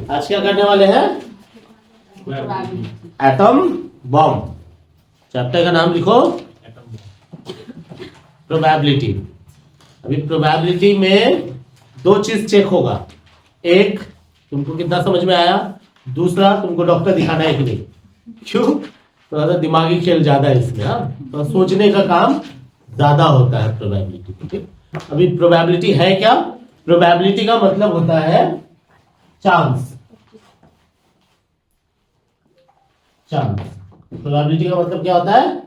आज क्या करने वाले हैं? Atom bomb. चैप्टर का नाम लिखो प्रोबेबिलिटी। अभी प्रोबेबिलिटी में दो चीज चेक होगा, एक तुमको कितना समझ में आया, दूसरा तुमको डॉक्टर दिखाना है कि नहीं। क्यों? थोड़ा सा दिमागी खेल ज्यादा है इसमें। तो सोचने का काम ज्यादा होता है प्रोबेबिलिटी। अभी प्रोबेबिलिटी है क्या? प्रोबेबिलिटी का मतलब होता है चांस। चांस, प्रोबेबिलिटी का मतलब क्या होता है?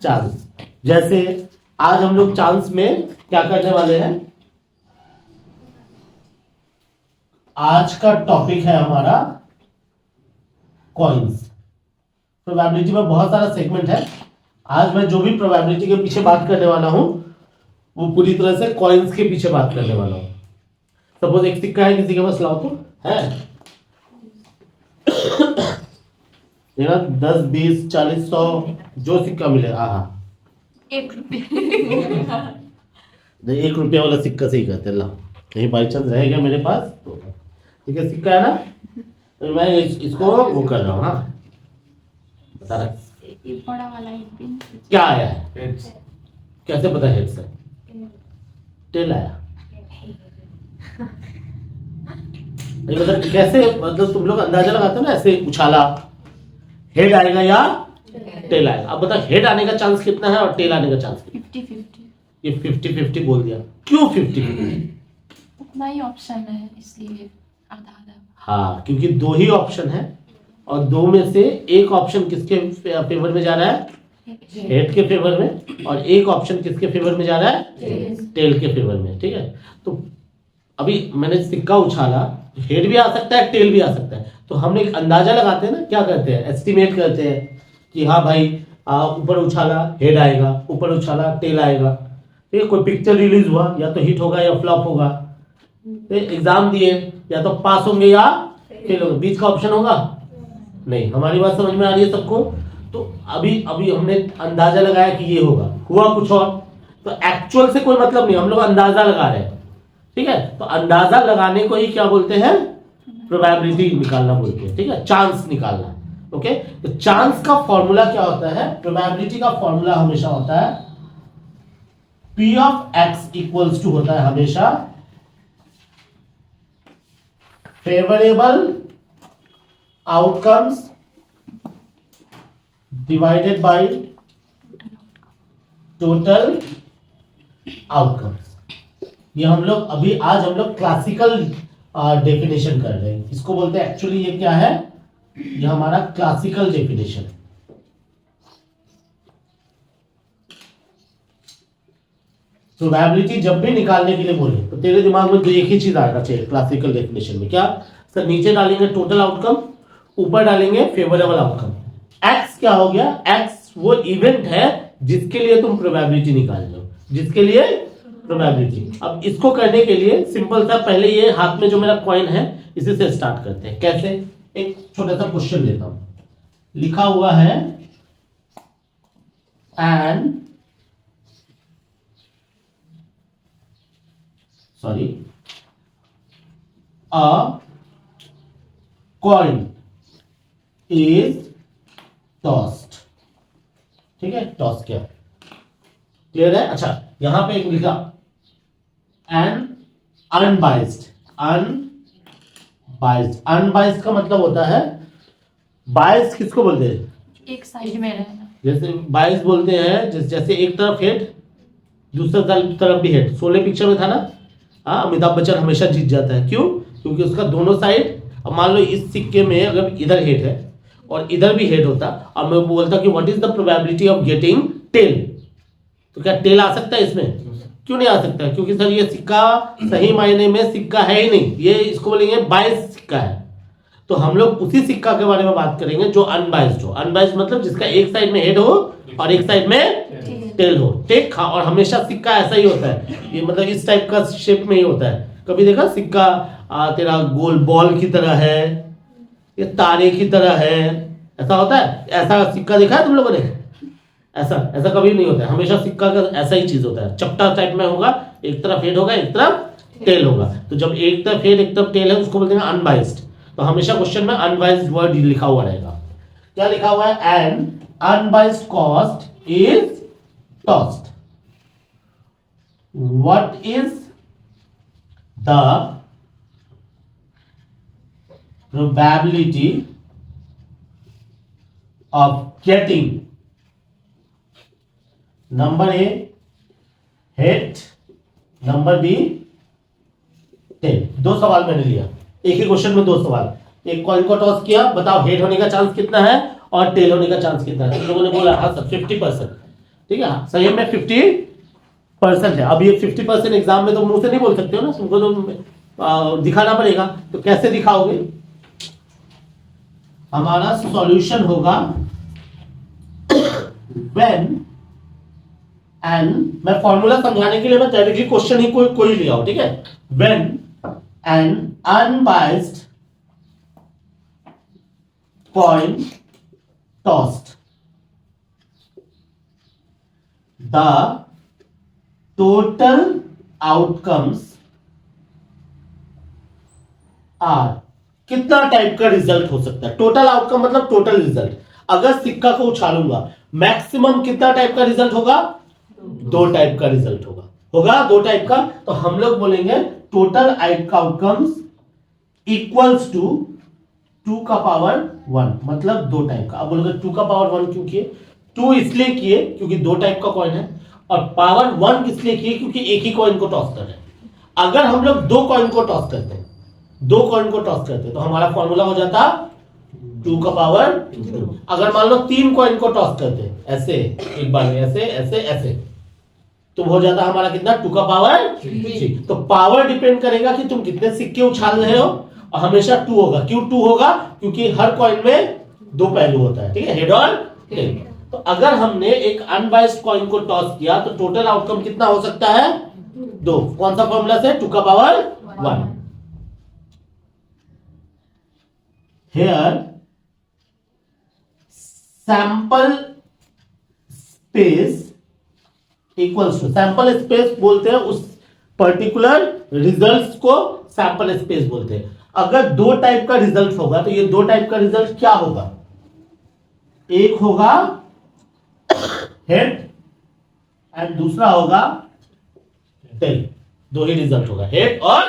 चांस। जैसे आज हम लोग चांस में क्या करने वाले हैं, आज का टॉपिक है हमारा कॉइन्स। प्रोबेबिलिटी में बहुत सारा सेगमेंट है। आज मैं जो भी प्रोबेबिलिटी के पीछे बात करने वाला हूं वो पूरी तरह से कॉइन्स के पीछे बात करने वाला हूं। सपोज एक सिक्का है किसी के पास, लाओ तो है 10, 20, 40, 100 जो सिक्का मिले। हाँ, 1 रुपया। 1 रुपया वाला सिक्का सही कहते हैं। ला, कहीं बाई चांस रह गया मेरे पास तो ठीक है, सिक्का है ना, तो मैं इसको वो कर रहा हूँ। हाँ, बता रहा बड़ा वाला क्या आया है? कैसे पता है? से टेल आया। मतलब कैसे, मतलब तुम लोग अंदाजा लगाते हो ना, ऐसे उछाला, हेड आएगा या टेल आएगा। अब बता, हेड आने का चांस कितना है और टेल आने का चांस कितना? 50-50। ये 50-50 बोल दिया। क्यों 50-50? उतना ही ऑप्शन है इसलिए आधा आधा। हाँ, क्योंकि दो ही ऑप्शन है और दो में से एक ऑप्शन किसके फेवर में जा रहा है? हेड के फेवर में, और एक ऑप्शन किसके फेवर में जा रहा है? टेल के फेवर में। ठीक है, तो अभी मैंने सिक्का उछाला, हेड भी आ सकता है, टेल भी आ सकता है। तो हम एक अंदाजा लगाते हैं ना, क्या करते हैं? एस्टिमेट करते हैं कि हाँ भाई, ऊपर उछाला हेड आएगा, ऊपर उछाला टेल आएगा। ठीक है, कोई पिक्चर रिलीज हुआ, या तो हिट होगा या फ्लॉप होगा। एग्जाम दिए, या तो पास होंगे या फेल होंगे। बीच का ऑप्शन होगा नहीं। हमारी बात समझ में आ रही है सबको? तो अभी हमने अंदाजा लगाया कि ये होगा, हुआ कुछ और। तो एक्चुअल से कोई मतलब नहीं, हम लोग अंदाजा लगा रहे हैं। ठीक है, तो अंदाजा लगाने को ही क्या बोलते हैं? प्रोबेबिलिटी निकालना बोलते हैं। ठीक है, चांस निकालना। ओके, तो चांस का फॉर्मूला क्या होता है? प्रोबेबिलिटी का फॉर्मूला हमेशा होता है P of X equals to होता है हमेशा favourable outcomes divided by total outcomes. ये हम लोग अभी आज हम लोग क्लासिकल डेफिनेशन कर रहे हैं। इसको बोलते हैं, एक्चुअली ये क्या है? ये हमारा क्लासिकल डेफिनेशन है। प्रोबेबिलिटी जब भी निकालने के लिए बोले तो तेरे दिमाग में तो एक ही चीज आना चाहिए क्लासिकल डेफिनेशन में। क्या सर? नीचे डालेंगे टोटल आउटकम, ऊपर डालेंगे फेवरेबल आउटकम। एक्स क्या हो गया? एक्स वो इवेंट है जिसके लिए तुम प्रोबेबिलिटी निकाल रहे हो, जिसके लिए प्रोबेबिलिटी। अब इसको करने के लिए सिंपल सा, पहले ये हाथ में जो मेरा कॉइन है इसी से स्टार्ट करते हैं। कैसे? एक छोटा सा क्वेश्चन देता हूं। लिखा हुआ है and a coin is tossed। ठीक है, टॉस क्या? क्लियर है? अच्छा, यहां पे एक लिखा एंड अनबाइज्ड। अनबाइज्ड का मतलब होता है, बाइज्ड किसको बोलते हैं? एक साइड में रहना। जैसे बाइज्ड बोलते हैं, जैसे एक तरफ हेड, दूसरा तरफ भी हेड। 16 पिक्चर में था ना, अमिताभ बच्चन हमेशा जीत जाता है। क्यों? क्योंकि उसका दोनों साइड, अब मान लो इस सिक्के में अगर इधर हेड है और इधर भी हेड होता, और मैं बोलता कि what is the probability of getting tail, तो क्या टेल आ सकता है इसमें? क्यों नहीं आ सकता? क्योंकि सर ये सिक्का सही मायने में सिक्का है ही नहीं, ये इसको बोलेंगे बाइज्ड सिक्का है। तो हम लोग उसी सिक्का के बारे में बात करेंगे जो अनबाइज्ड हो। अनबाइज्ड मतलब जिसका एक साइड में हेड हो और एक साइड में टेल हो। ठीक, हाँ, और हमेशा सिक्का ऐसा ही होता है, ये मतलब इस टाइप का शेप में ही होता है। कभी देखा सिक्का तेरा गोल बॉल की तरह है, ये तारे की तरह है, ऐसा होता है? ऐसा सिक्का देखा है तुम लोगों ने? ऐसा कभी नहीं होता है। हमेशा सिक्का का ऐसा ही चीज होता है, चपटा टाइप में होगा, एक तरफ हेड होगा, एक तरफ टेल होगा। तो जब एक तरफ हेड एक तरफ टेल है उसको बोलते हैं अनबाइज्ड। तो हमेशा क्वेश्चन में अनबाइज्ड वर्ड लिखा हुआ रहेगा। क्या लिखा हुआ है? An unbiased cost is tossed. What is the probability of getting number A head, number B tail. दो सवाल मैंने लिया, एक ही क्वेश्चन में दो सवाल। एक कॉइन को टॉस किया, बताओ हेड होने का चांस कितना है और टेल होने का चांस कितना है। तुम लोगों ने बोला हाँ सर 50%। ठीक है, सही में 50% है। अब ये 50% एग्जाम में तो मुंह से नहीं बोल सकते हो ना, तुमको तो दिखाना पड़ेगा। तो कैसे दिखाओगे? हमारा सॉल्यूशन होगा व्हेन एंड, मैं फॉर्मूला समझाने के लिए मैं डायरेक्टली क्वेश्चन ही कोई लिया हो। ठीक है, when an unbiased coin tossed the total outcomes are. कितना टाइप का रिजल्ट हो सकता है? टोटल आउटकम मतलब टोटल रिजल्ट। अगर सिक्का को उछालूंगा मैक्सिमम कितना टाइप का रिजल्ट होगा? दो टाइप का रिजल्ट होगा दो टाइप का। तो हम लोग बोलेंगे टोटल आउटकम्स इक्वल्स टू 2 का पावर 1, मतलब दो टाइप का। अब बोलोगे 2 का पावर 1 क्यों किए? 2 इसलिए किए क्योंकि दो टाइप का कॉइन है, और पावर 1 किसलिए किए? क्योंकि एक ही कॉइन को टॉस कर रहे हैं। अगर हम लोग दो कॉइन को टॉस करते हैं तो हमारा फॉर्मूला हो जाता 2 का पावर 2। अगर मान लो 3 कॉइन को टॉस करते हैं, ऐसे एक बार में, ऐसे ऐसे ऐसे, तो हो जाता हमारा कितना? 2 का पावर 3। तो पावर डिपेंड करेगा कि तुम कितने सिक्के उछाल रहे हो, और हमेशा 2 होगा। क्यों 2 होगा? क्योंकि हर कॉइन में दो पहलू होता है। ठीक है, हेड और टेल। तो अगर हमने एक अनबाइज्ड कॉइन को टॉस किया तो टोटल आउटकम कितना हो सकता है? 2। कौन सा फॉर्मूला से? 2 का power 1। Here sample space equals to, sample space बोलते हैं उस पर्टिकुलर रिजल्ट्स को, सैंपल स्पेस बोलते हैं। अगर दो टाइप का रिजल्ट होगा तो ये दो टाइप का रिजल्ट क्या होगा? एक होगा हेड एंड दूसरा होगा टेल। दो ही रिजल्ट होगा, हेड और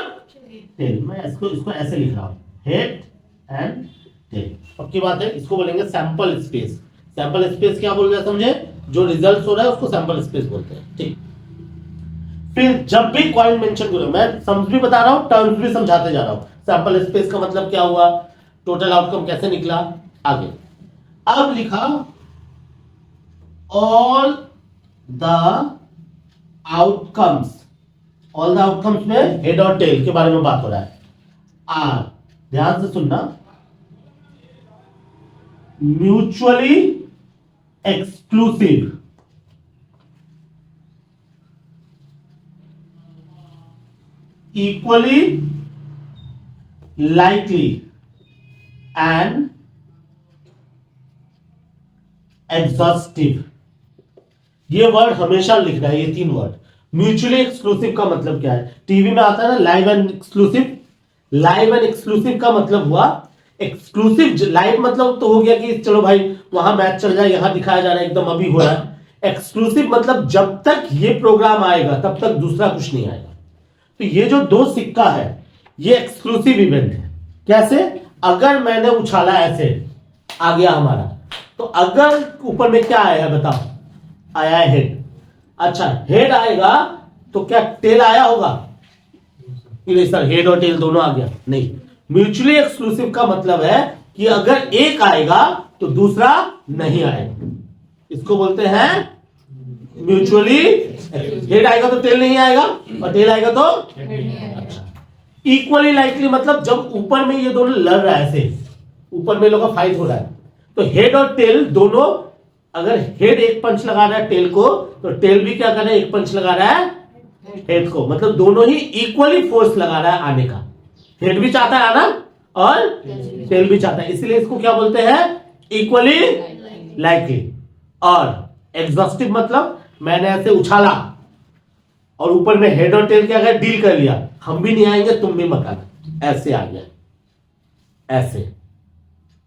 टेल। मैं इसको ऐसे लिख रहा हूं, हेड एंड टेल। पक्की बात है, इसको बोलेंगे सैंपल स्पेस। सैंपल स्पेस क्या बोल रहे हैं समझे? जो रिजल्ट हो रहा है उसको सैंपल स्पेस बोलते हैं। ठीक, फिर जब भी कॉइन मेंशन करो, मैं समझ भी बता रहा हूं, टर्म्स भी समझाते जा रहा हूं। सैंपल स्पेस का मतलब क्या हुआ, टोटल आउटकम कैसे निकला, आगे। अब लिखा all the outcomes, all the outcomes में हेड और टेल के बारे में बात हो रहा है। आर, ध्यान से सुनना, mutually exclusive, equally likely and exhaustive। ये वर्ड हमेशा लिखना है, ये तीन वर्ड। म्यूचुअली एक्सक्लूसिव का मतलब क्या है? टीवी में आता है ना live and exclusive. Live and exclusive का मतलब हुआ एक्सक्लूसिव। लाइव मतलब तो हो गया कि चलो भाई वहां मैच चल जाए, यहां दिखाया जा रहा है, एकदम अभी हो रहा है। एक्सक्लूसिव मतलब जब तक ये प्रोग्राम आएगा तब तक दूसरा कुछ नहीं आएगा। तो ये जो दो सिक्का है ये एक्सक्लूसिव इवेंट है। कैसे? अगर मैंने उछाला ऐसे, आ गया हमारा, तो अगर ऊपर में क्या आया है बताओ? आया है हेड। अच्छा, हेड आएगा तो क्या टेल आया होगा? नहीं सर, हेड और टेल दोनों आ गया, नहीं। म्यूचुअली एक्सक्लूसिव का मतलब है कि अगर एक आएगा तो दूसरा नहीं आएगा। इसको बोलते हैं म्यूचुअली। हेड आएगा तो टेल नहीं आएगा, और टेल आएगा तो अच्छा। इक्वली लाइकली मतलब जब ऊपर में ये दोनों लड़ रहा है, ऐसे ऊपर में लोगों का फाइट हो रहा है, तो हेड और टेल दोनों, अगर हेड एक पंच लगा रहा है टेल को, तो टेल भी क्या कर रहा है? एक पंच लगा रहा है हेड को। मतलब दोनों ही इक्वली फोर्स लगा रहा है आने का। हेड भी चाहता है आना और टेल भी चाहता है, इसलिए इसको क्या बोलते हैं? Equally likely. और एग्जॉस्टिव मतलब मैंने ऐसे उछाला और ऊपर में हेड और टेल क्या कर डील कर लिया, हम भी नहीं आएंगे तुम भी मत आना, ऐसे आ गया। ऐसे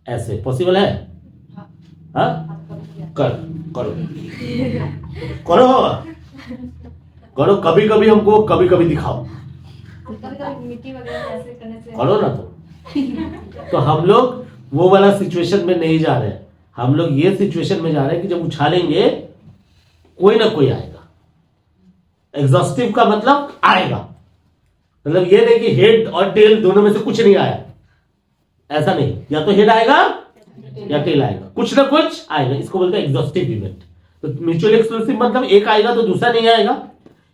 ऐसे पॉसिबल है? हाँ कर करो करो करो, कभी कभी हमको कभी कभी दिखाओ, मिट्टी वगैरह ऐसे करने से करो ना। तो हम लोग वो वाला सिचुएशन में नहीं जा रहे हैं, हम लोग ये सिचुएशन में जा रहे हैं कि जब उछालेंगे कोई ना कोई आएगा। एग्जॉस्टिव का मतलब आएगा, मतलब ये नहीं कि हेड और टेल दोनों में से कुछ नहीं आया, ऐसा नहीं, या तो हेड आएगा या टेल आएगा, कुछ ना कुछ आएगा। इसको बोलते हैं एग्जॉस्टिव इवेंट। तो म्यूचुअल एक्सक्लूसिव मतलब एक आएगा तो दूसरा नहीं आएगा,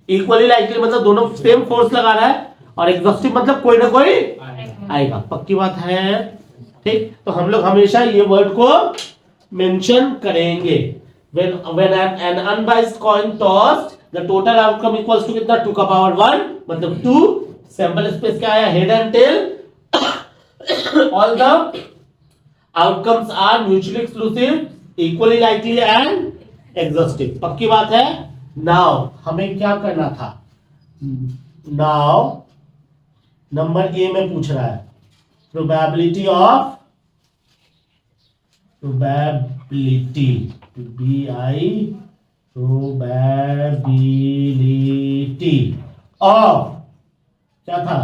इक्वली लाइकली मतलब दोनों सेम फोर्स लगा रहा है, और एग्जॉस्टिव मतलब कोई ना कोई आएगा। पक्की बात है? ठीक, तो हम लोग हमेशा ये वर्ड को मेंशन करेंगे। when an unbiased coin tossed, the total outcome equals to कितना? 2 का पावर 1 मतलब 2। सैंपल स्पेस क्या आया? Head and tail. All the outcomes are mutually exclusive, equally likely and exhaustive. पक्की बात है? नाउ हमें क्या करना था? नाउ नंबर ए में पूछ रहा है probability of, probability BI probability of क्या था?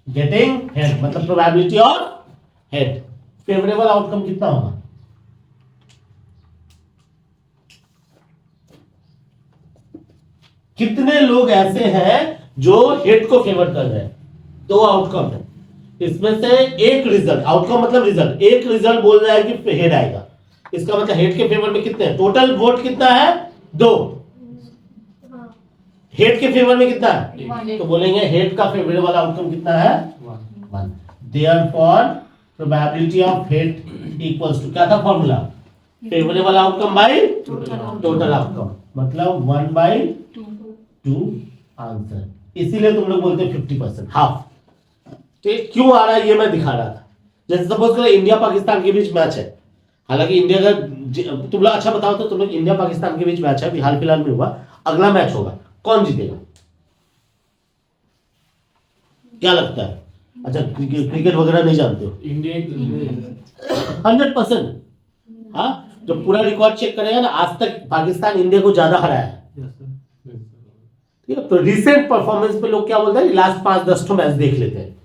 गेटिंग हेड, मतलब probability of head. Favourable outcome कितना होगा? कितने लोग ऐसे हैं जो हेड को फेवर कर रहे हैं? 2 आउटकम है, इसमें से एक रिजल्ट, आउटकम मतलब रिजल्ट, एक रिजल्ट बोल रहा है कि हेड आएगा, इसका मतलब हेड के फेवर में कितने हैं? टोटल वोट कितना है? 2। हेड के फेवर में कितना है? तो बोलेंगे हेड का फेवरेबल आउटकम कितना है? 1। Therefore probability of head equals to, क्या था formula? Favourable outcome by total outcome, मतलब 1/2 आंसर। इसीलिए तुम लोग बोलते हैं 50%, हाफ। ठीक, क्यों आ रहा है ये मैं दिखा रहा था। जैसे सपोज करो इंडिया पाकिस्तान के बीच मैच है, हालांकि इंडिया का, तुम लोग अच्छा बताओ तो, तुम लोग इंडिया पाकिस्तान के बीच मैच है, हाल फिलहाल में हुआ, अगला मैच होगा, कौन जीतेगा? क्या लगता है? अच्छा क्रिकेट वगैरह नहीं जानते हो? इंडिया 100%। हाँ, जब पूरा रिकॉर्ड चेक करेगा ना, आज तक पाकिस्तान इंडिया को ज्यादा हराया है। ठीक है, तो रिसेंट परफॉर्मेंस पे लोग क्या बोलते हैं? लास्ट 5-10 मैच देख लेते हैं,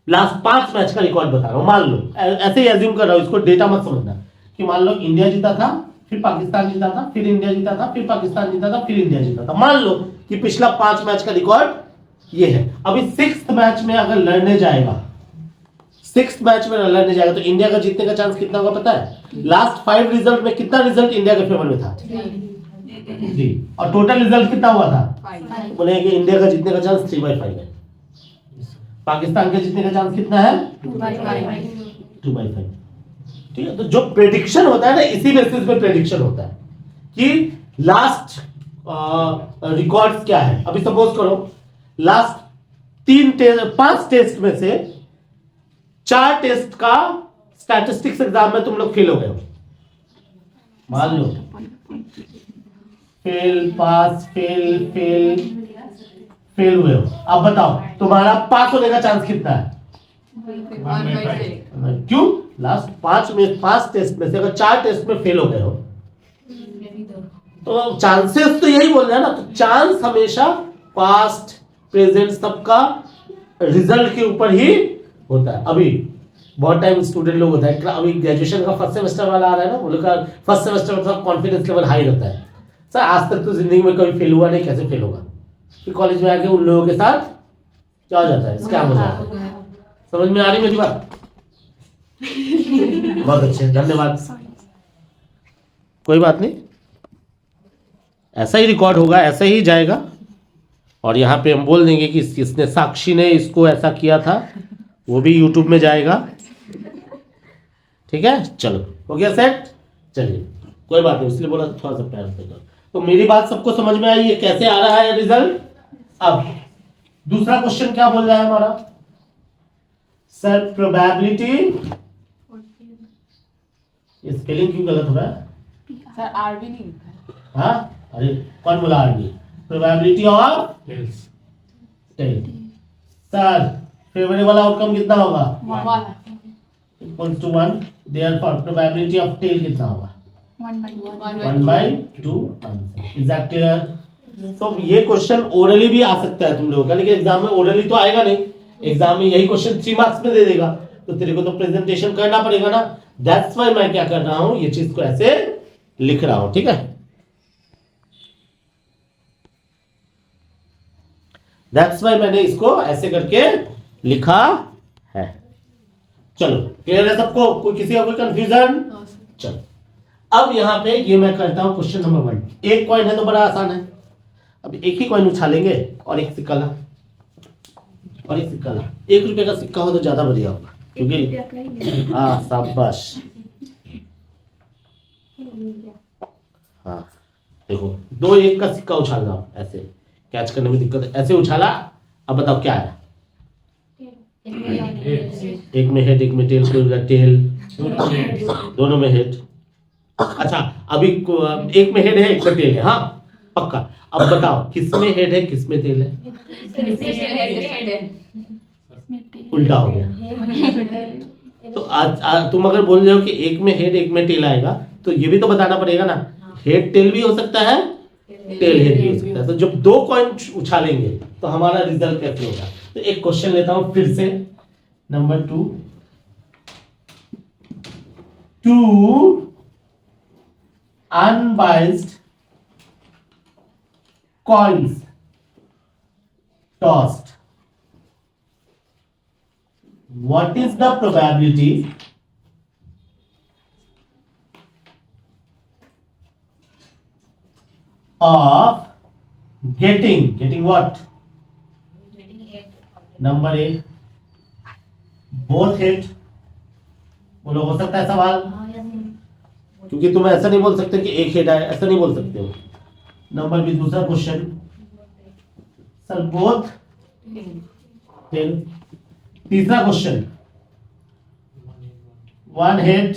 लास्ट 5 मैच का रिकॉर्ड बता रहा हूं। मान लो, ऐसे ही एज्यूम कर रहा हूं, इसको डेटा मत समझना, कि मान लो इंडिया जीता था, फिर पाकिस्तान जीता था, फिर इंडिया जीता था, फिर पाकिस्तान जीता था, फिर इंडिया जीता था। मान लो कि पिछला 5 मैच का रिकॉर्ड ये है। अभी 6th मैच में अगर लड़ने जाएगा, 6th मैच में लड़ने जाएगा, तो इंडिया का जीतने का चांस कितना होगा पता है? लास्ट 5 रिजल्ट में कितना रिजल्ट इंडिया के फेवर में था? 3। और टोटल रिजल्ट कितना हुआ था? बोले कि इंडिया का जीतने का चांस 3/5 है, पाकिस्तान के जीतने का चांस कितना है? 2/5। ठीक है, तो जो प्रेडिक्शन होता है ना, इसी बेसिस पे प्रेडिक्शन होता है कि लास्ट रिकॉर्ड्स क्या है। अभी सपोज करो लास्ट 5 टेस्ट में से 4 टेस्ट का स्टैटिस्टिक्स एग्जाम में तुम लोग फेल हो गए हो, मान लो, फेल, पास, फेल, फेल, फेल हुए हो। अब बताओ तुम्हारा पास होने का चांस कितना है? 1/5। क्यों? लास्ट 5 टेस्ट में से अगर 4 टेस्ट में फेल हो गए हो, तो चांसेस तो यही बोल रहे हैं ना। तो चांस हमेशा पास्ट, प्रेजेंट, सबका रिजल्ट के ऊपर ही होता है। अभी बहुत टाइम स्टूडेंट लोग होता है, अभी ग्रेजुएशन का फर्स्ट सेमेस्टर वाला आ रहा है ना, वो लोग का फर्स्ट सेमेस्टर में कॉन्फिडेंस लेवल हाई रहता है। सर आज तक तो जिंदगी में कभी फेल हुआ नहीं, कैसे फेल होगा? कि कॉलेज में आके उन लोगों के साथ क्या हो जाता है, स्कैम हो जाता है। समझ में आ रही मेरी बात? बहुत अच्छे, धन्यवाद। कोई बात नहीं, ऐसा ही रिकॉर्ड होगा, ऐसा ही जाएगा, और यहाँ पे हम बोल देंगे कि इसने, साक्षी ने इसको ऐसा किया था, वो भी यूट्यूब में जाएगा। ठीक है, चलो हो गया सेट। चलिए कोई बात नहीं, इसलिए बोला थोड़ा सा प्यार से करो। तो मेरी बात सबको समझ में आई, ये कैसे आ रहा है रिजल्ट। अब दूसरा क्वेश्चन क्या बोल रहा है हमारा? सर प्रोबेबिलिटी, स्पेलिंग क्यों गलत हो रहा है? सर आर भी नहीं लिखा है। हाँ, अरे कौन बोला RB? Probability of tail. Sir favourable outcome कितना होगा? 1। Equals to 1, therefore probability of tail कितना होगा? 1/2 आंसर। Is that clear? तो ये क्वेश्चन ओरली भी आ सकता है तुम लोगों का, लेकिन एग्जाम में ओरली तो आएगा नहीं। एग्जाम में यही क्वेश्चन 3 मार्क्स में दे देगा, तो तेरे को तो प्रेजेंटेशन करना पड़ेगा ना। दैट्स व्हाई मैं क्या कर रहा हूं, ये चीज को ऐसे लिख रहा हूं, ठीक है। दैट्स व्हाई मैंने इसको ऐसे करके लिखा है। चलो क्लियर है सबको? कोई किसी का कोई कंफ्यूजन? चलो अब यहां पे ये मैं करता हूं क्वेश्चन नंबर 1। एक कॉइन है तो बड़ा आसान है। अब एक ही कॉइन उछालेंगे और एक सिक्का ला, और एक सिक्का ला। 1 रुपए का सिक्का हो तो ज्यादा बढ़िया होगा, क्योंकि हाँ शाबाश। हाँ देखो 2 1 का सिक्का उछालना, ऐसे कैच करने में दिक्कत है। ऐसे उछाला, अब बताओ क्या आया? एक में हेड एक में टेल, टेल दोनों में हेड। अच्छा अभी एक में हेड है एक में टेल है, हाँ पक्का। अब बताओ किसमें हेड है किसमें टेल है? उल्टा हो गया। तो आज तुम अगर बोल रहे हो कि एक में हेड एक में टेल आएगा, तो ये भी तो बताना पड़ेगा ना, हेड टेल भी हो सकता है, टेल हेड भी हो सकता है। तो जब 2 कॉइन उछालेंगे तो हमारा रिजल्ट कैसे होगा? तो एक क्वेश्चन लेता हूं फिर से, number 2। 2 unbiased coins tossed. What is the probability of getting what? Number A, both hit. बोलो हो सकता है सवाल? क्योंकि तुम ऐसा नहीं बोल सकते कि एक हेड आए, ऐसा नहीं बोल सकते हो। नंबर बी दूसरा क्वेश्चन, सर बोथ टेल। तीसरा क्वेश्चन, 1 हेड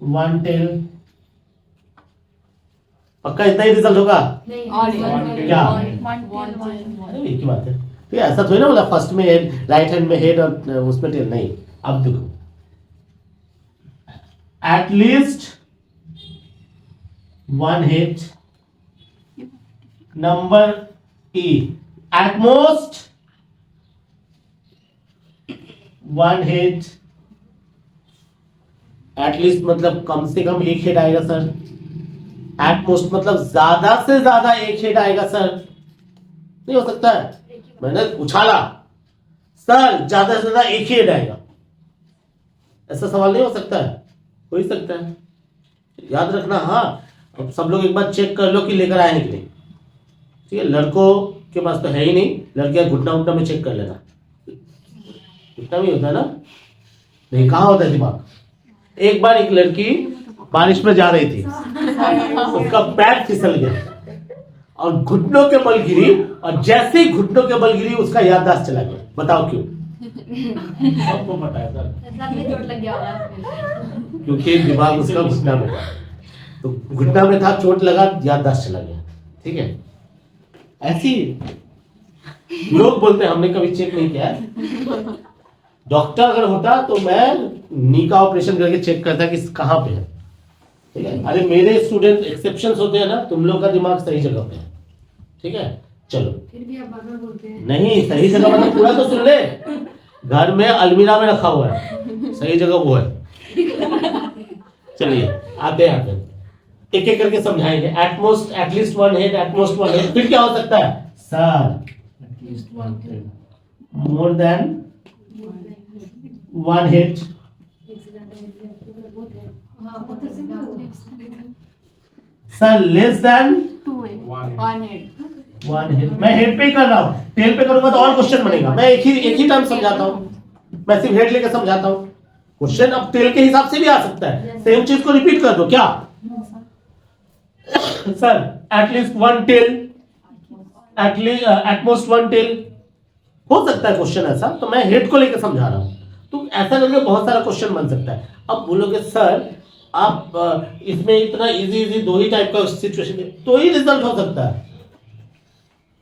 1 टेल। पक्का इतना ही रिजल्ट होगा? क्या अरे एक ही बात है। तो ऐसा थोड़ी ना बोला फर्स्ट में हेड, राइट हैंड में हेड और उसमें टेल, नहीं। अब देखो, at least 1 hit. Number E, at most 1 hit. At least मतलब कम से कम 1 हिट आएगा सर। At most मतलब ज्यादा से ज्यादा 1 हिट आएगा सर। नहीं हो सकता है, मैंने उछाला सर, ज्यादा से ज्यादा 1 हिट आएगा, ऐसा सवाल नहीं हो सकता है? हो ही सकता है, याद रखना। हाँ अब सब लोग एक बार चेक कर लो कि लेकर आए हैं कि नहीं, ठीक है। लड़कों के पास तो है ही नहीं, लड़कियां घुटना उठना में चेक कर लेना, इतना भी होता है ना। नहीं, कहाँ होता है दिमाग। एक बार एक लड़की बारिश में जा रही थी, उसका पैर फिसल गया और घुटनों के बल गिरी, और जैसे ही घुटनों के बल गिरी उसका याददाश्त चला गया। बताओ क्यों? सबको पता है सर, चोट लग गया होगा, क्योंकि दिमाग उसका घुटना में था, तो घुटना में था, चोट लगा, याददाश्त चला गया। ठीक है, ऐसी लोग बोलते हैं, हमने कभी चेक नहीं किया है। डॉक्टर अगर होता तो मैं नी का ऑपरेशन करके चेक करता कि कहां पे है। ठीक है, अरे मेरे स्टूडेंट एक्सेप्शंस होते हैं ना, तुम लोग का दिमाग सही जगह पे है। ठीक है, चलो। फिर भी आप बार-बार बोलते हैं। नहीं, सही जगह मतलब पूरा तो सुन ले। घर में अलमीरा में रखा हुआ है, सही जगह वो है। चलिए आते हैं, एक एक करके समझाएंगे। At most, at least 1 head, at most 1 head, फिर क्या हो सकता है sir? More than 1 head, sir less than 1 head. मैं हेड पे ही कर रहा हूं, टेल पे करूंगा तो और क्वेश्चन बनेगा। मैं एक ही टाइम समझाता हूं, मैं सिर्फ हेड लेकर समझाता हूं। क्वेश्चन अब टेल के हिसाब से भी आ सकता है, सेम चीज को रिपीट कर दो क्या? Sir at least 1 tail, at most 1 tail, हो सकता है क्वेश्चन ऐसा, तो मैं हेड को लेकर समझा रहा हूं। तो ऐसा करके बहुत सारा क्वेश्चन बन सकता है। अब बोलोगे सर आप इसमें इतना इजी 2 ही टाइप का सिचुएशन, तो ही रिजल्ट हो सकता है।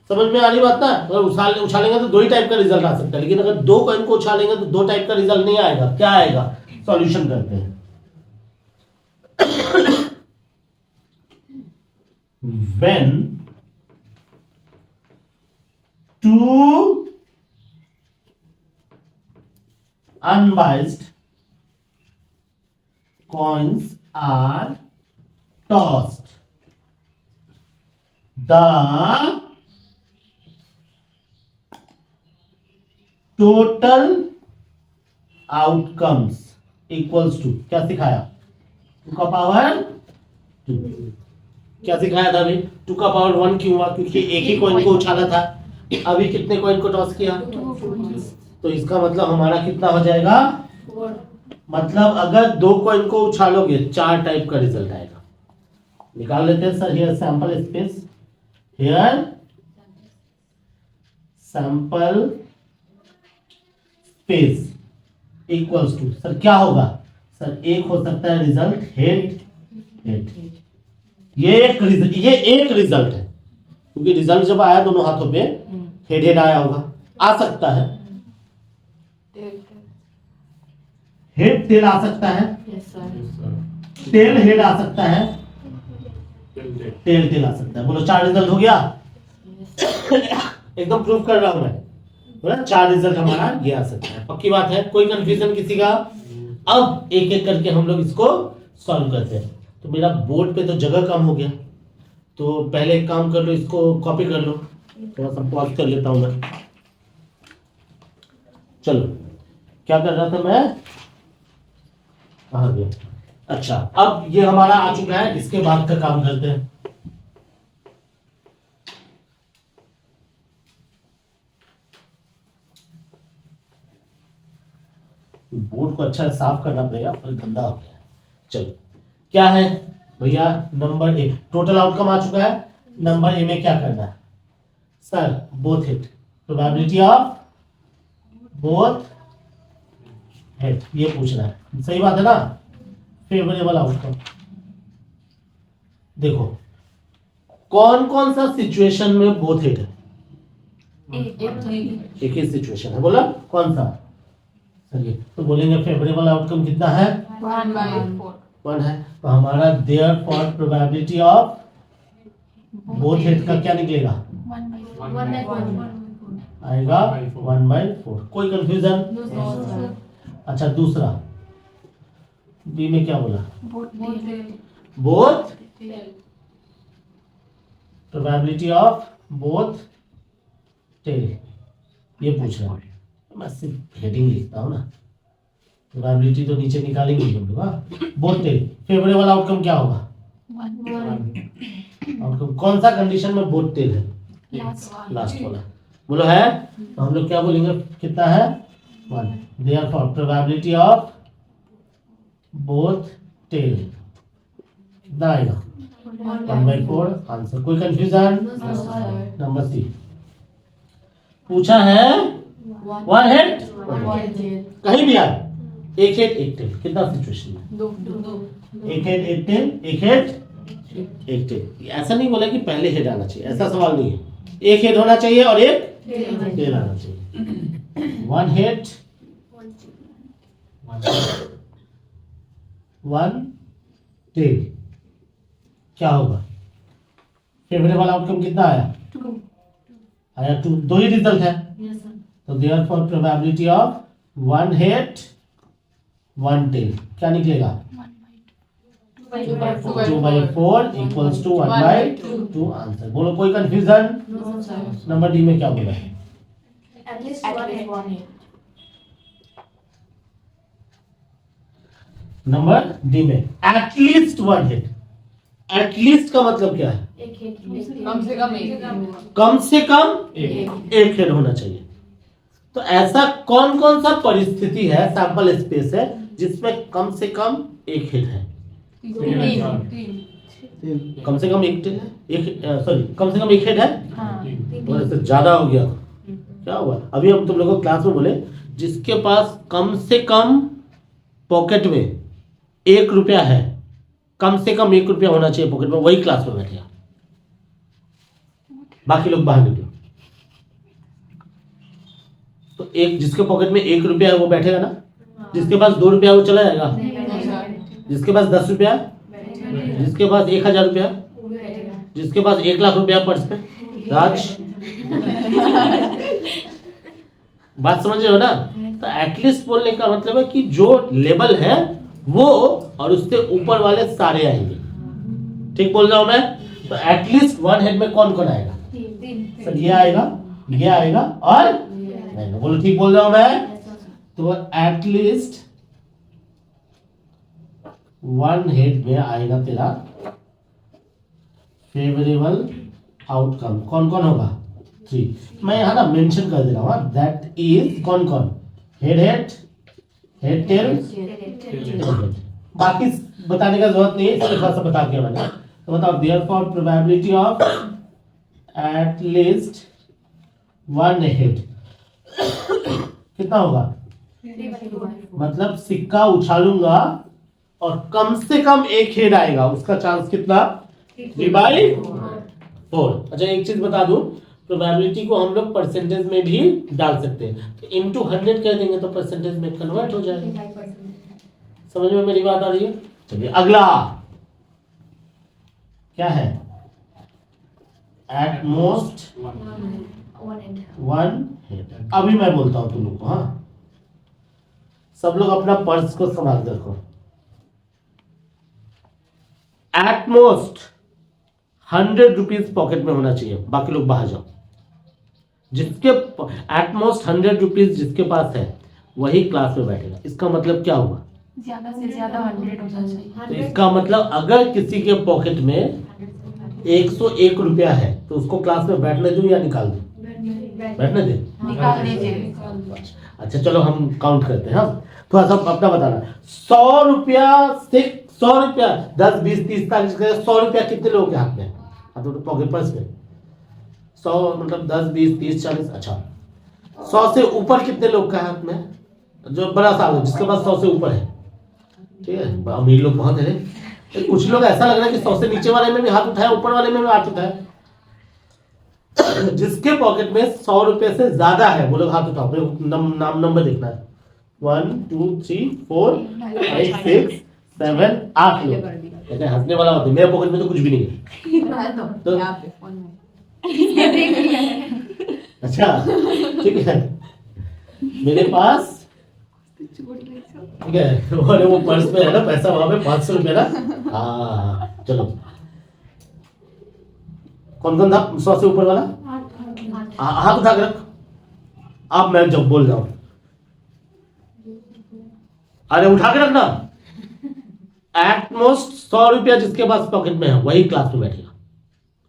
समझ में आ रही बात ना? अगर उछालेंगे तो दो ही टाइप का रिजल्ट आ सकता है, लेकिन अगर दो कॉइन को उछालेंगे तो दो टाइप का रिजल्ट नहीं आएगा। क्या आएगा? सॉल्यूशन करते हैं। When two unbiased coins are tossed, the total outcomes equals to, क्या सिखाया? 2 का पावर 2। क्या सिखाया था अभी? 2 का पावर 1 क्यों हुआ? क्योंकि एक ही कॉइन को उछाला था। अभी कितने कॉइन को टॉस किया? तो इसका मतलब हमारा कितना हो जाएगा? मतलब अगर दो कॉइन को उछालोगे 4 टाइप का रिजल्ट आएगा। निकाल लेते हैं सर। Here sample space, here sample space equals to, sir क्या होगा? सर एक हो सकता है रिजल्ट हेड हेड। ये एक रिजल्ट है, क्योंकि रिजल्ट जब आया दोनों हाथों पे हेड हेड आया होगा। आ सकता है हेड टेल आ सकता है, टेल हेड आ सकता है, टेल टेल आ सकता है। बोलो 4 रिजल्ट हो गया। एकदम प्रूफ कर रहा हूं मैं, बोला 4 रिजल्ट हमारा ये आ सकता है। पक्की बात है? कोई कंफ्यूजन किसी का? अब एक एक करके हम लोग इसको सॉल्व करते हैं। तो मेरा बोर्ड पे तो जगह कम हो गया, तो पहले एक काम कर लो, इसको कॉपी कर लो। थोड़ा सा पॉज कर लेता हूं मैं। चलो, क्या कर रहा था मैं? कहाँ गया? अच्छा, अब ये हमारा आ चुका है। इसके बाद का काम करते हैं। बोर्ड को अच्छा साफ करना पड़ेगा, पर गंदा हो गया। चलो, क्या है भैया? नंबर 1 टोटल आउटकम आ चुका है। नंबर ए में क्या करना है? Sir both hit, probability of both hit, ये पूछना है। सही बात है ना? Favourable outcome. देखो कौन कौन सा सिचुएशन में बोथ हिट है? एक ही सिचुएशन है। बोला कौन सा? चलिए, तो बोलेंगे फेवरेबल आउटकम कितना है? 1 है। तो हमारा therefore probability of both hit का क्या निकलेगा? आएगा 1/4। कोई कंफ्यूजन? अच्छा, दूसरा बी में क्या बोला? Both probability of both tail, ये पूछ रहा है। मैं सिर्फ हेडिंग लिखता हूं ना, प्रोबेबिलिटी तो नीचे निकालेंगे हम लोग। बोथ टेल, फेवरेबल आउटकम क्या होगा? आउटकम कौन सा कंडीशन में बोथ टेल है? लास्ट वाला। बोलो है? तो हम लोग क्या बोलेंगे? कितना है? 1। Therefore probability of both tail कितना आएगा? 1/4 आंसर। कोई कंफ्यूजन? नंबर सी पूछा है 1 हेड कहीं भी आए, 1 हेड 1 टेल। कितना सिचुएशन में? 1 हेड 1 टेल, 1 हेड 1 टेल। ऐसा नहीं बोला कि पहले हेड आना चाहिए, ऐसा सवाल नहीं है। 1 हेड होना चाहिए और 1 टेल आना चाहिए। 1 हेड 1 टेल क्या होगा? फेवरेबल आउटकम कितना आया? 2 आया। 2 दो ही रिजल्ट है। तो therefore probability of 1 head 1 tail क्या निकलेगा? 2/4 इक्वल्स टू 1/2 आंसर। बोलो कोई कंफ्यूजन? नंबर डी में क्या बोला है? नंबर डी में एटलीस्ट 1 हिट। एटलीस्ट का मतलब क्या है? कम से कम एक। कम से कम एक हेड होना चाहिए। तो ऐसा कौन कौन सा परिस्थिति है, सैंपल स्पेस है, जिसमें कम से कम एक हेड है? कम से कम एक कम से कम एक हेड है। और इससे ज्यादा हो गया क्या हुआ? अभी हम तुम लोगों को क्लास में बोले जिसके पास कम से कम पॉकेट में 1 रुपया है, कम से कम 1 रुपया होना चाहिए पॉकेट में, वही क्लास में बैठेगा। बाकी लोग बाहर निकलो। तो एक जिसके पॉकेट में 1 रुपया है वो बैठेगा ना, जिसके पास 2 रुपया वो चला जाएगा, जिसके पास 10 रुपया, जिसके पास 1000 रुपया, जिसके पास 1 लाख रुपया पर्स में, राज बात समझ रहे हो ना। तो एटलीस्ट बोलने का मतलब है कि जो लेवल है वो और उससे ऊपर वाले सारे आएंगे। ठीक बोल रहा हूं मैं? तो एटलीस्ट 1 हेड में कौन कौन आएगा? सर ये आएगा, ये आएगा और नहीं, बोलो ठीक बोल रहा हूं मैं? तो एटलीस्ट 1 हेड में आएगा तेरा फेवरेबल आउटकम। कौन कौन होगा? 3। मैं यहाँ ना मेंशन कर दे रहा हूँ, दैट इज कौन कौन? Head head, head tail, head. बाकी बताने का जरूरत नहीं है, सिर्फ ऐसा बता दिया मैंने। तो बताओ, therefore probability of at least 1 head कितना होगा? मतलब सिक्का उछालूंगा और कम से कम 1 हेड आएगा, उसका चांस कितना? 3/4। अच्छा एक चीज बता दूं, प्रोबेबिलिटी को हम लोग परसेंटेज में भी डाल सकते हैं। तो इनटू 100 कर देंगे तो परसेंटेज में कन्वर्ट हो जाएगा। समझ में मेरी बात आ रही है? चलिए अगला क्या है? At most 1 head. अभी मैं बोलता हूं तुम लोग को, हाँ सब लोग अपना पर्स को संभाल के रखो। एट मोस्ट 100 रुपीज पॉकेट में होना चाहिए, बाकी लोग बाहर जाओ। जिसके एटमोस्ट 100 रुपीज जिसके पास है वही क्लास में बैठेगा। इसका मतलब क्या हुआ? ज्यादा से ज्यादा 100 होना चाहिए। तो इसका मतलब अगर किसी के पॉकेट में 101 रुपया है तो उसको क्लास में बैठने दूं या निकाल दूं? बैठने दे, निकाल दीजिए। अच्छा चलो हम काउंट करते हैं। हम थोड़ा सा अपना बताना। 100 रुपया से 100 रुपया 10 20 30 40 100 रुपया कितने लोगों के हाथ में? तो पॉकेट पर्स में 100 मतलब 10 20 30 40। अच्छा 100 से ऊपर कितने लोग का हाथ में? जो बड़ा सा जिसके पास 100 से ऊपर है, ठीक है, अमीर लोग बहुत है। कुछ लोग ऐसा लग रहा है कि 100 से नीचे वाले में भी हाथ उठाया, ऊपर वाले में भी हाथ उठाया। जिसके पॉकेट में 100 रुपए से ज्यादा है वो लोग हाथ उठाओ। नाम नंबर देखना है। 1 2 3 4 5 6 7 8 लोग। हंसने वाला होता है, मेरे पॉकेट में तो कुछ भी नहीं है। तो अच्छा ठीक है, मेरे पास ठीक है, और वो पर्स में है ना पैसा, वहां पे 500 रुपया ना। हाँ चलो, कौन कौन था 100 से ऊपर वाला? हाथ उठा के रख। अब मैं जब बोल रहा हूं, अरे उठा के रखना। एटमोस्ट 100 रुपया जिसके पास पॉकेट में है वही क्लास में बैठेगा।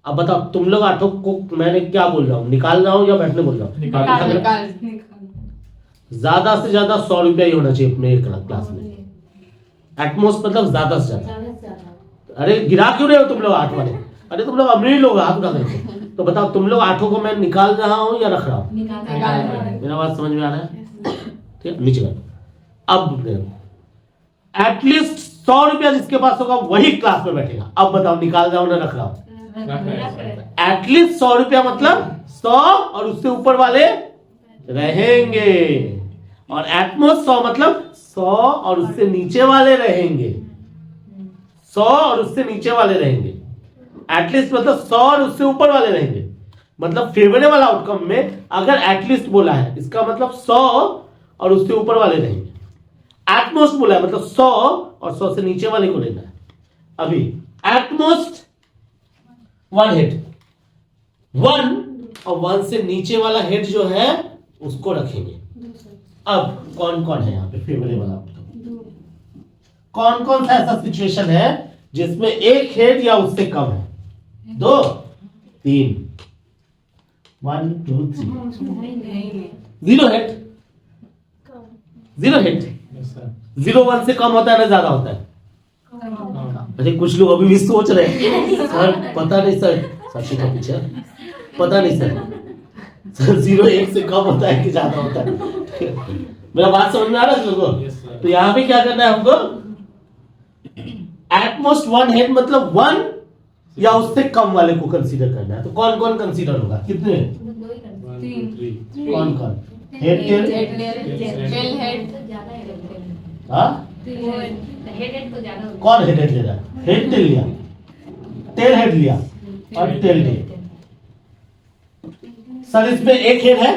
अब बताओ तुम लोग 8 को मैंने क्या बोल रहा हूँ, निकाल रहा हूँ या बैठने बोल रहा हूँ? निकाल। ज्यादा से ज्यादा 100 रुपया ही होना चाहिए अपने क्लास में। एटमोस्ट मतलब ज्यादा से ज्यादा। अरे गिरा क्यों रहे हो तुम लोग 8 वाले? अरे तुम लोग अमीर लोग हाथ उठा करके। तो बताओ तुम लोग 8 को मैं निकाल रहा हूँ या रख रहा हूँ? मेरा बात समझ में आ रहा है? ठीक है, नीचे अब एटलीस्ट 100 रुपया जिसके पास होगा वही क्लास में बैठेगा। अब बताओ निकाल रहा हूं ना रख रहा हूं? एटलीस्ट 100 रुपया मतलब 100 और उससे ऊपर वाले रहेंगे, और एटमोस्ट 100 मतलब 100 और उससे नीचे वाले रहेंगे। 100 और उससे नीचे वाले रहेंगे। एटलीस्ट मतलब 100 और उससे ऊपर वाले रहेंगे। मतलब फेवरेबल आउटकम में अगर एटलीस्ट बोला है इसका मतलब 100 और उससे ऊपर वाले रहेंगे। एटमोस्ट बोला है मतलब 100 और 100 से नीचे वाले को लेना है। अभी एटमोस्ट 1 हेड, 1 और 1 से नीचे वाला हेड जो है उसको रखेंगे। अब कौन कौन है यहाँ पे फेवरेबल आउटकम? कौन कौन सा ऐसा सिचुएशन है जिसमें 1 हेड या उससे कम है? 2 3 1 2 3 0 हेड, 0 हेड। 0 1 से कम होता है ना ज्यादा होता है? अरे कुछ लोग अभी भी सोच रहे हैं सर पता नहीं सर, साक्षी का पीछे पता नहीं सर 0 1 से कम होता है कि ज्यादा होता है? मेरा बात समझ में आ रहा है लोगों? तो यहाँ पे क्या करना है हमको? एटमोस्ट 1 हेड मतलब 1 या उससे कम वाले को कंसीडर करना है। तो कौन कौन कंसीडर होगा? कितने? 3 कौन कौन? हेड टेल, टेल हेड हाँ कौन हेड हेड ले रहा है? हेड टेल लिया, टेल हेड लिया और टेल टेल। सर इसमें एक हेड है,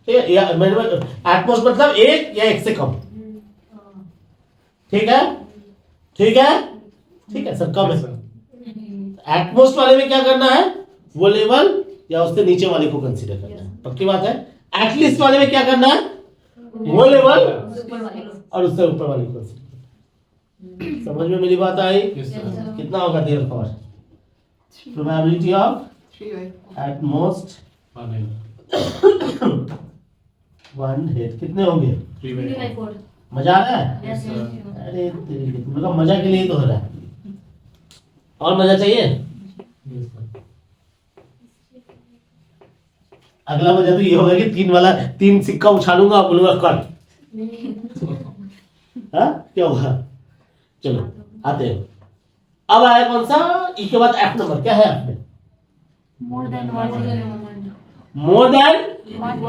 ठीक है, या एटमोस्ट मतलब एक या एक से कम, ठीक है, ठीक है, ठीक है सर, कम है। एटमोस्ट वाले में क्या करना है, वो लेवल या उससे नीचे वाले को कंसीडर करना है, पक्की बात है। एटलीस्ट वाले में क्या करना है, वो लेवल और उससे ऊपर वाले को कंसीडर करना है। समझ में मेरी बात आई? कितना होगा therefore probability of 3/4 at most one head कितने होंगे? 3/4 मजा आ रहा है? Yes, sir. अरे मतलब मजा के लिए ही तो हो रहा है, और मजा चाहिए? अगला मजा तो ये होगा कि 3 सिक्का उछालूंगा और बोलूंगा कर। हाँ क्या होगा? चलो आते हैं। अब आया कौन सा? ई के बाद एफ नंबर क्या है? एफ में More than one. More than One.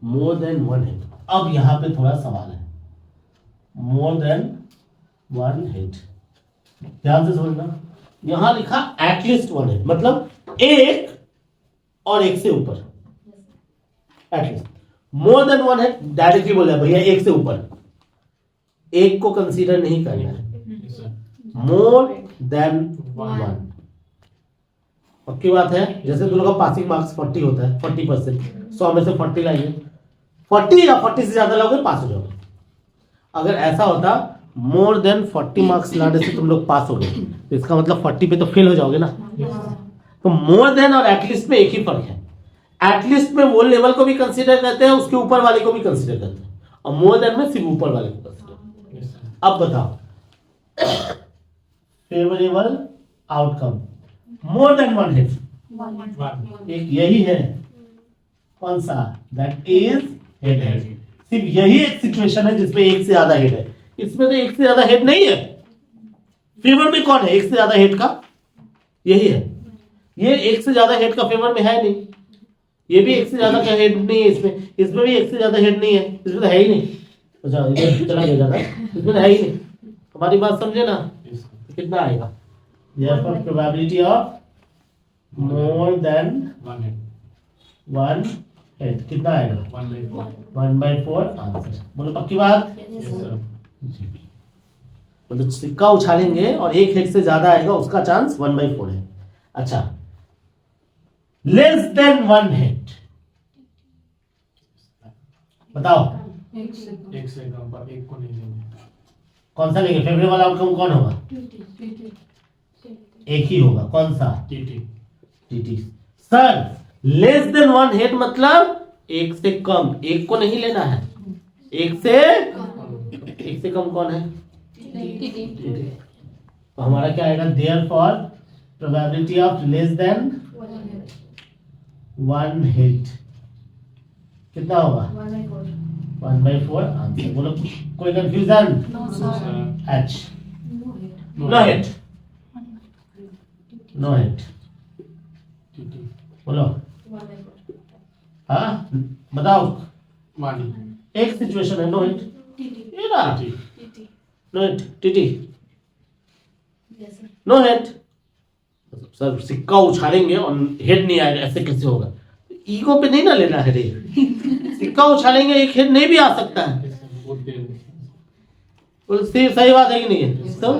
More than one head. अब यहाँ पे थोड़ा सवाल है, मोर देन वन हेड, ध्यान से समझना। यहां लिखा एटलीस्ट वन हेड, मतलब एक और एक से ऊपर, at least. More than one head directly बोला भैया एक से ऊपर, एक को कंसीडर नहीं करना है, मोर देन वन। पक्की बात है। जैसे तुम लोग का पासिंग मार्क्स 40 होता है, 40%, 100 में से 40 लाइए, 40 या 40 से ज्यादा लाओगे पास हो जाओगे। अगर ऐसा होता मोर देन 40 मार्क्स लाने से तुम लोग पास हो गए, तो इसका मतलब 40 पे तो फेल हो जाओगे ना। तो मोर देन और एटलीस्ट में एक ही फर्क है, एटलीस्ट में वो लेवल को भी कंसीडर करते हैं, उसके ऊपर वाले को भी कंसीडर करते हैं, और मोर देन में सिर्फ ऊपर वाले को कंसीडर। अब बताओ favourable outcome more than one head, एक यही है, कौन सा? That is head head. सिर्फ यही एक सिचुएशन है जिसमें एक से ज्यादा हेड है, इसमें तो एक से ज्यादा हेड नहीं है। फेवर में कौन है एक से ज्यादा हेड का? यही है। ये एक से ज्यादा हेड का फेवर में है नहीं, ये भी एक से ज्यादा का हेड नहीं है, इसमें भी एक से ज्यादा हेड नहीं है, इसमें तो है ही नहीं। अच्छा इधर चला गया ज्यादा, इसमें तो है ही नहीं। हमारी बात समझे ना? कितना आएगा? therefore probability of more than one head कितना आएगा? 1/4 आंसर। बोलो पक्की बात? मतलब सिक्का उछालेंगे और एक हेड से ज्यादा आएगा, उसका चांस 1/4 है। अच्छा लेस देन वन हेड बताओ, एक से कम पर एक को नहीं लेंगे। कौन सा लेंगे? फेवरेबल आउटकम कौन होगा? एक ही होगा, कौन सा? TT. Sir less than one head मतलब एक से कम, एक को नहीं लेना है, एक से कम कौन है? टीटी। तो हमारा क्या आएगा? Therefore probability of less than one head कितना होगा? 1/4 आंसर। बोलो कोई confusion? H no head, no head. बोलो हाँ बताओ। एक सिचुएशन है नो हेड, ये ना no head, TT no head. Sir सिक्का उछालेंगे और हेड नहीं आएगा, ऐसे कैसे होगा? ईगो पे नहीं ना लेना है रे। सिक्का उछालेंगे एक हेड नहीं भी आ सकता है, सही बात है कि नहीं है? तो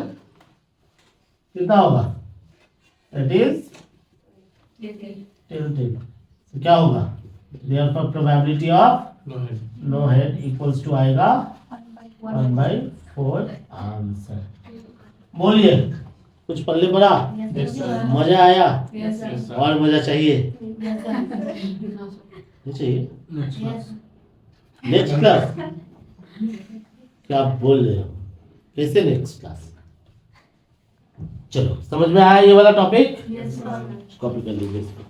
कितना होगा? It is tail. तो क्या होगा? Therefore probability of no head equals to आएगा 1/4 आंसर। बोलिए कुछ पल्ले पड़ा? मजा आया? और मजा चाहिए? नहीं चाहिए? Next class? क्या आप बोल रहे हो? कैसे नेक्स्ट क्लास? चलो समझ में आया ये वाला टॉपिक? कॉपी कर लीजिए इसको।